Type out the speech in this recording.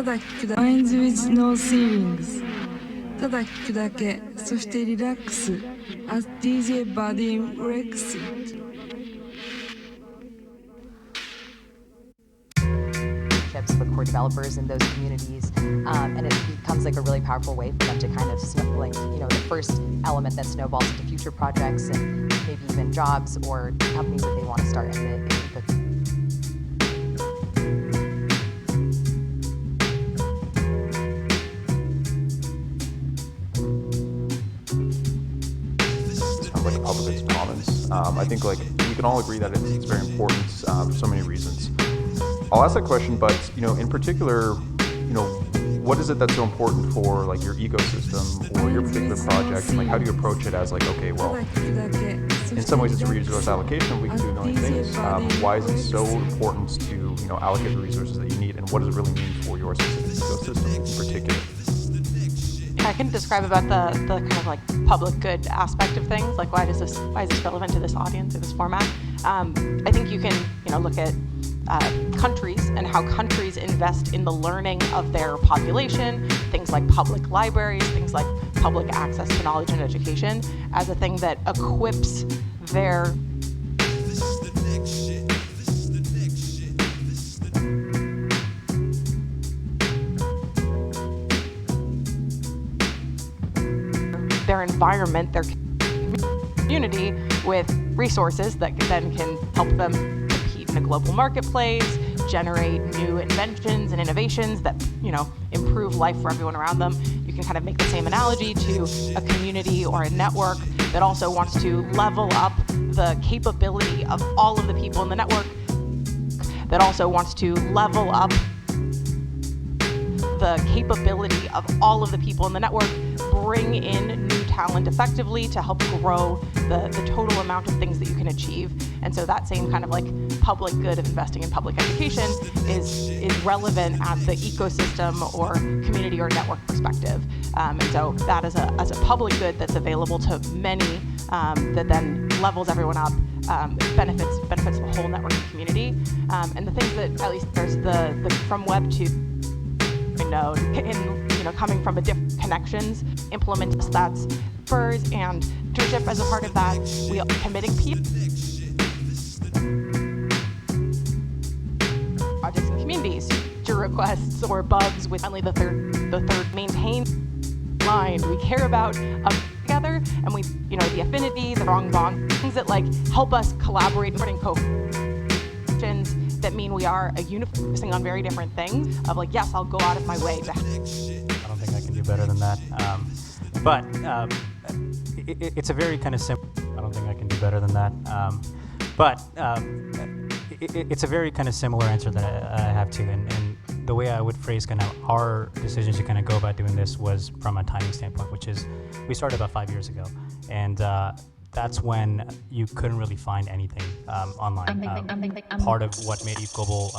だ聞くだけ Minds with no ceilings ただ聞くだけそしてリラックス as DJ Buddy Rex with core developers in those communities, and it becomes like a really powerful way for them to kind of the first element that snowballs into future projects and maybe even jobs or companies that they want to start in the like a public goods commons. I think like we can all agree that it's very important for so many reasons. I'll ask that question, but in particular, what is it that's so important for like your ecosystem or your particular project? And like, how do you approach it as like, okay, well, in some ways it's a resource allocation. We can do a million things. Why is it so important to allocate the resources that you need, and what does it really mean for your specific ecosystem in particular? I can describe about the kind of like public good aspect of things. Like why is this relevant to this audience or this format? I think you can look at countries and how countries invest in the learning of their population, things like public libraries, things like public access to knowledge and education as a thing that equips their environment, their community with resources that then can help them compete in a global marketplace, generate new inventions and innovations that improve life for everyone around them. You can kind of make the same analogy to a community or a network that also wants to level up the capability of all of the people in the network, that also wants to level up the capability of all of the people in the network, bring in new talent effectively to help grow the total amount of things that you can achieve. And so that same kind of like public good of investing in public education is relevant at the ecosystem or community or network perspective. And so that as a public good that's available to many, that then levels everyone up, benefits the whole network and community. And the things that, at least there's the from Web 2 node, coming from a different connections, implement that's FERS and leadership as a part of that. We are committing people projects and communities to requests or bugs with only the third maintain line. We care about together, and we the affinity, the wrong bond, things that like help us collaborate and co-actions that mean we are focusing on very different things of like, yes, I'll go out of my way to. I don't think I can do better than that. But it's a very kind of simple. I don't think I can do better than that. But it's a very kind of similar answer that I have to, and the way I would phrase kind of our decisions to kind of go about doing this was from a timing standpoint, which is we started about 5 years ago, and that's when you couldn't really find anything online. Part of what made East Global